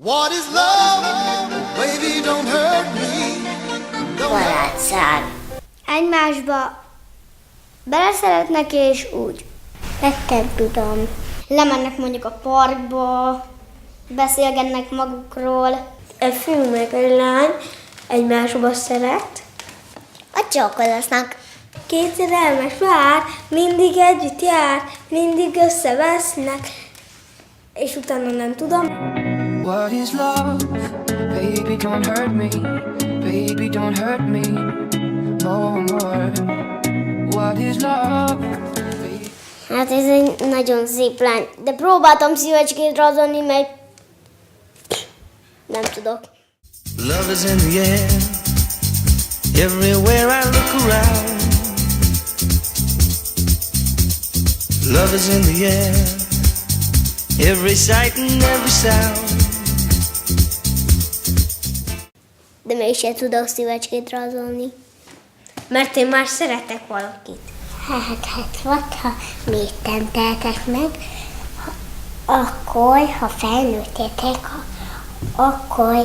What is love? Baby, don't hurt me. Barátság. Egymásba beleszeretnek és úgy. Nem tudom. Lemennek mondjuk a parkba, beszélgetnek magukról. Egy fiú meg egy lány egymásba szeret. A csókoloznak. Két szerelmes pár mindig együtt jár, mindig összevesznek, és utána nem tudom. What is love? Baby, don't hurt me. Baby, don't hurt me. More. What is love? Hát ez egy nagyon szép lány, de próbáltam szívecskét rajzolni, mert nem tudok. Love is in the air. Everywhere I look around. Love is in the air. Every sight and every sound. De mégsem tudok szívecskét rajzolni. Mert én már szeretek valakit. Hát vagy, ha még nem teltek meg, akkor, ha felnőttetek, akkor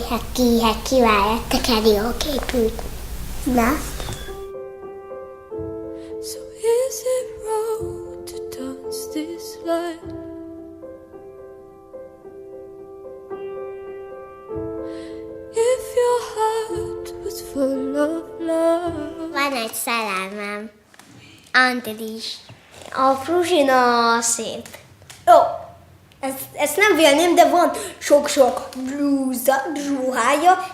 kiváljátok el jó képűt. Na? So is it wrong to dance this light? If your heart was full of love. Van egy szerelmem. Antilis. A Fruzsina szép. Ó, ezt nem vélném, de van sok-sok ruhája,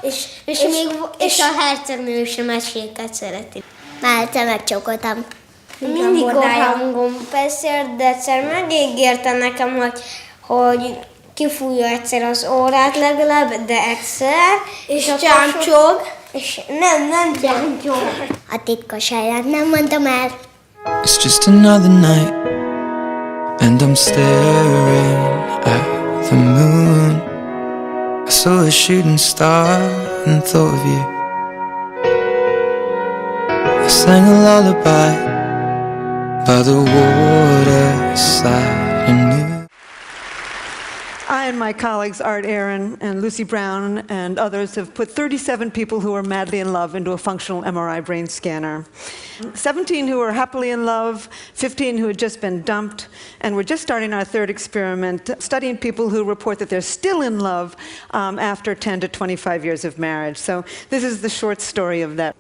és a hercegnő sem meséket szereti. Már te megcsókoltam. Mindig hangom persze, de egyszer megígérte nekem, hogy kifújja egyszer az órát legalább, de egyszer. És csámcsog. És nem csámcsog. A titkosságát nem mondtam el. It's just another night, and I'm staring at the moon. I saw a shooting star and thought of you. I sang a lullaby by the waterside and knew. I and my colleagues Art Aaron and Lucy Brown and others have put 37 people who are madly in love into a functional MRI brain scanner. 17 who are happily in love, 15 who had just been dumped, and we're just starting our third experiment, studying people who report that they're still in love after 10 to 25 years of marriage. So this is the short story of that.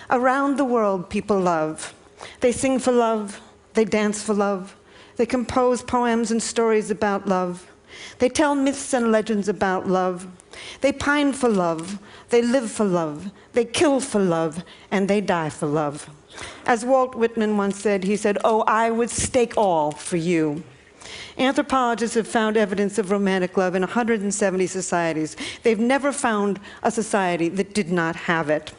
Around the world, people love. They sing for love, they dance for love, they compose poems and stories about love. They tell myths and legends about love. They pine for love. They live for love. They kill for love. And they die for love. As Walt Whitman once said, he said, "Oh, I would stake all for you." Anthropologists have found evidence of romantic love in 170 societies. They've never found a society that did not have it.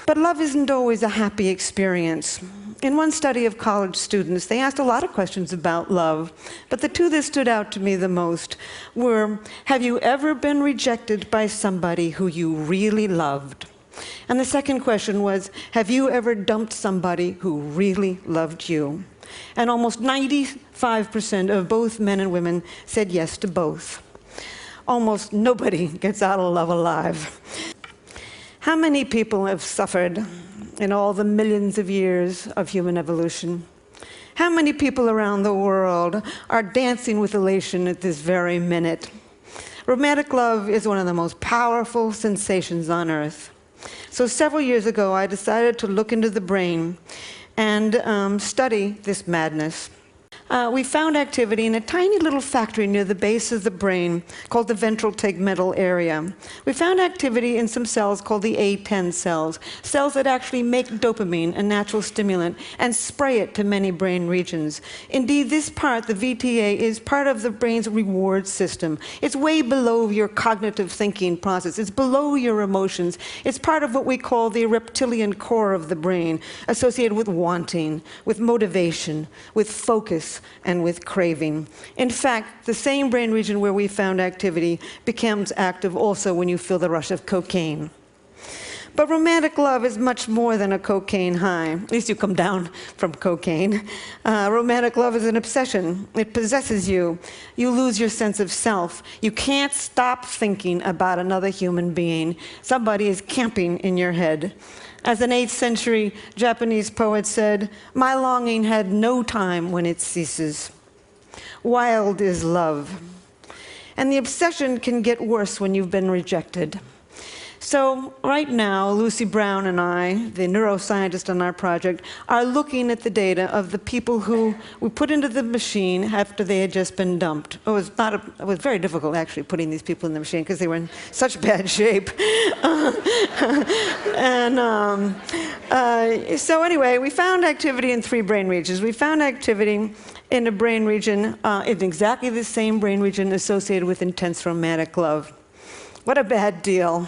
But love isn't always a happy experience. In one study of college students, they asked a lot of questions about love, but the two that stood out to me the most were, have you ever been rejected by somebody who you really loved? And the second question was, have you ever dumped somebody who really loved you? And almost 95% of both men and women said yes to both. Almost nobody gets out of love alive. How many people have suffered in all the millions of years of human evolution? How many people around the world are dancing with elation at this very minute? Romantic love is one of the most powerful sensations on earth. So several years ago, I decided to look into the brain and study this madness. We found activity in a tiny little factory near the base of the brain called the ventral tegmental area. We found activity in some cells called the A10 cells, cells that actually make dopamine, a natural stimulant, and spray it to many brain regions. Indeed, this part, the VTA, is part of the brain's reward system. It's way below your cognitive thinking process. It's below your emotions. It's part of what we call the reptilian core of the brain, associated with wanting, with motivation, with focus, and with craving. In fact, the same brain region where we found activity becomes active also when you feel the rush of cocaine. But romantic love is much more than a cocaine high. At least you come down from cocaine. Romantic love is an obsession. It possesses you. You lose your sense of self. You can't stop thinking about another human being. Somebody is camping in your head. As an 8th century Japanese poet said, "My longing had no time when it ceases." Wild is love. And the obsession can get worse when you've been rejected. So right now, Lucy Brown and I, the neuroscientist on our project, are looking at the data of the people who we put into the machine after they had just been dumped. It was very difficult, actually, putting these people in the machine because they were in such bad shape. So anyway, we found activity in 3 brain regions. We found activity in a brain region, in exactly the same brain region associated with intense romantic love. What a bad deal.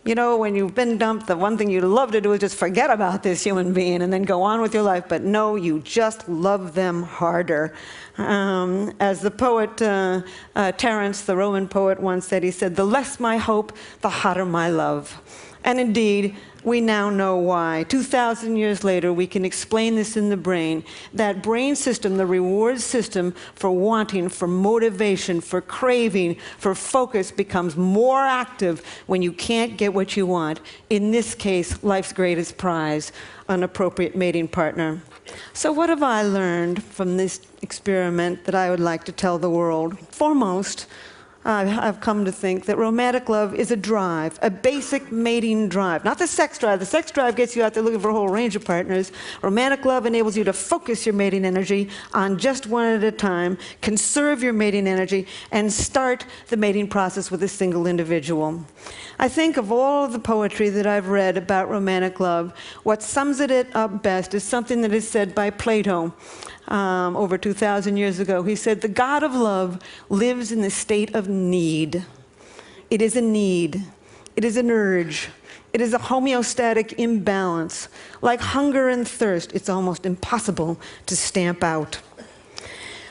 You know, when you've been dumped, the one thing you'd love to do is just forget about this human being and then go on with your life. But no, you just love them harder. As the poet Terence, the Roman poet, once said, he said, "The less my hope, the hotter my love." And indeed, we now know why. 2,000 years later, we can explain this in the brain. That brain system, the reward system for wanting, for motivation, for craving, for focus, becomes more active when you can't get what you want. In this case, life's greatest prize, an appropriate mating partner. So what have I learned from this experiment that I would like to tell the world? Foremost, I've come to think that romantic love is a drive, a basic mating drive, not the sex drive. The sex drive gets you out there looking for a whole range of partners. Romantic love enables you to focus your mating energy on just one at a time, conserve your mating energy, and start the mating process with a single individual. I think of all of the poetry that I've read about romantic love, what sums it up best is something that is said by Plato. Over 2,000 years ago. He said, "The God of love lives in the state of need." It is a need. It is an urge. It is a homeostatic imbalance. Like hunger and thirst, it's almost impossible to stamp out.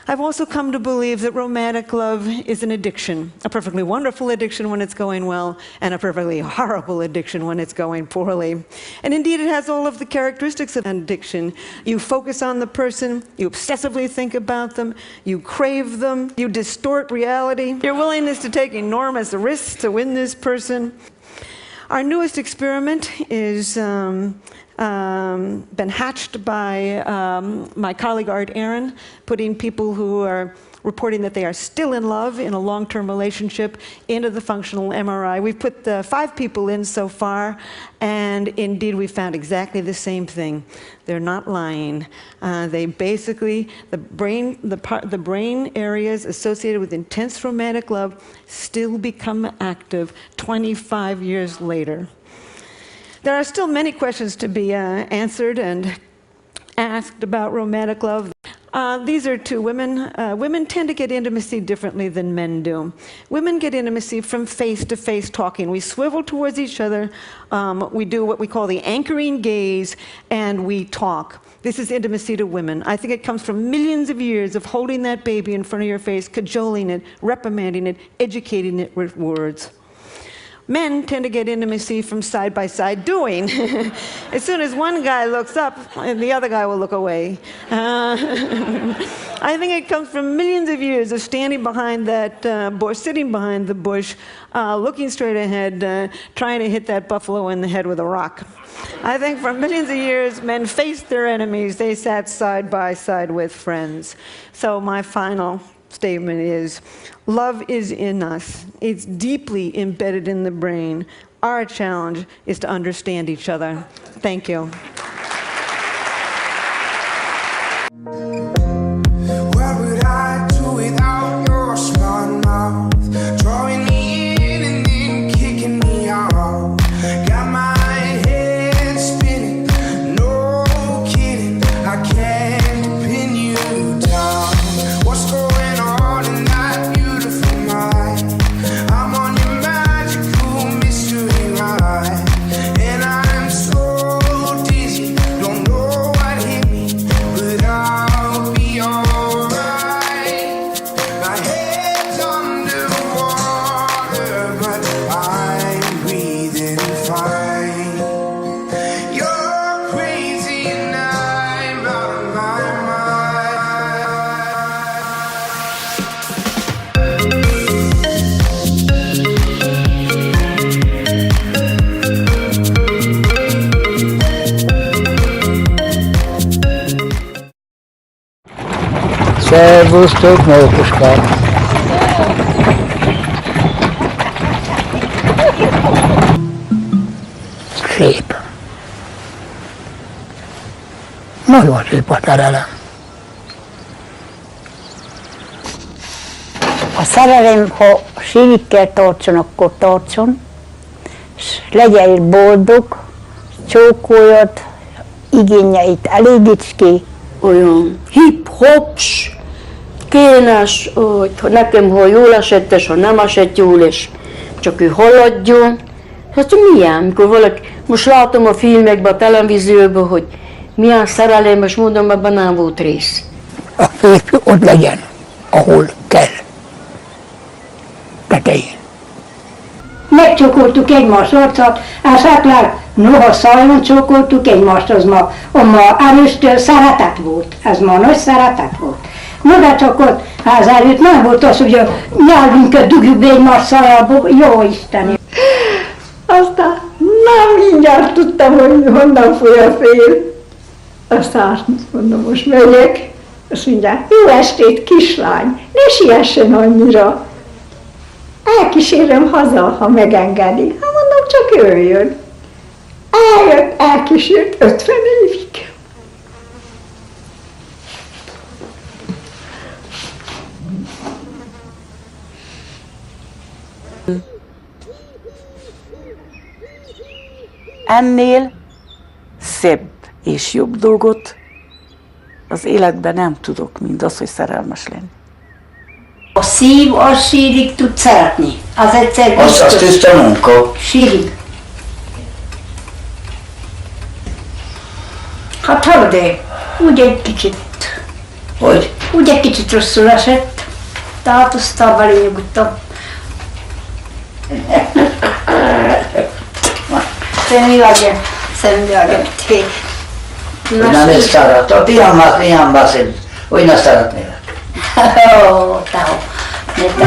I've also come to believe that romantic love is an addiction, a perfectly wonderful addiction when it's going well, and a perfectly horrible addiction when it's going poorly. And indeed, it has all of the characteristics of an addiction. You focus on the person, you obsessively think about them, you crave them, you distort reality, your willingness to take enormous risks to win this person. Our newest experiment is been hatched by my colleague Art Aaron, putting people who are reporting that they are still in love in a long-term relationship into the functional MRI. We've put 5 people in so far, and indeed we found exactly the same thing. They're not lying. They basically, the brain areas associated with intense romantic love still become active 25 years later. There are still many questions to be answered and asked about romantic love. These are 2 women. Women tend to get intimacy differently than men do. Women get intimacy from face-to-face talking. We swivel towards each other. We do what we call the anchoring gaze, and we talk. This is intimacy to women. I think it comes from millions of years of holding that baby in front of your face, cajoling it, reprimanding it, educating it with words. Men tend to get intimacy from side-by-side doing. As soon as one guy looks up, the other guy will look away. I think it comes from millions of years of standing behind that bush, sitting behind the bush, looking straight ahead, trying to hit that buffalo in the head with a rock. I think for millions of years, men faced their enemies. They sat side by side with friends. So my final statement is, love is in us. It's deeply embedded in the brain. Our challenge is to understand each other. Thank you. What would I do without your smart mouth? Drawing me in and then kicking me out. Got my head spinning, no kidding. I can't pin you down. What's going on in that beautiful mind? I'm on your magical mystery ride, and I'm so dizzy. Szervusztok, Mókuskám! Szép. Nagyon szép a szerelem. A szerelem, ha sívig kell tartson, akkor tartson, és legyen boldog, csókoljad, igényeit elégíts ki. Olyan hip-hops, kénes, hogy nekem ha jól esett, és ha nem esett jól, és csak ő haladjon. Hát milyen, amikor valaki, most látom a filmekben, a televízióban, hogy milyen szerelmes, mondom, ebben nem volt rész. A férfi ott legyen, ahol kell. Tetején. Megcsókoltuk egymás arcát, esetleg noha szájon csókoltuk egymást, az ma először szeretet volt, ez ma nagy szeretet volt. No de csak ott ház előtt nem volt az, hogy a nyelvünket dugjuk be egymás szájába, jó Isteni. Aztán nem mindjárt tudtam, hogy honnan fúj a fél. Aztán mondom, most megyek, azt mondják, jó estét kislány, ne siessen annyira. Elkísérem haza, ha megengedi. Hát mondom, csak jöjjön. Eljött, elkísért 50 évig. Ennél szebb és jobb dolgot az életben nem tudok, mint az, hogy szerelmes lenni. A szív az sírig tud szeretni. Az egyszer biztos. Az tiszta munka. Sírig. Hát hallod, úgy egy kicsit. Hogy? Úgy egy kicsit rosszul esett. Tehát aztán belényugodtam. Semmi vagy, semmi vagy. Nem is szeretett. Ilyen beszéd, hogy ne szeretnélek. Ó, tao. Neta.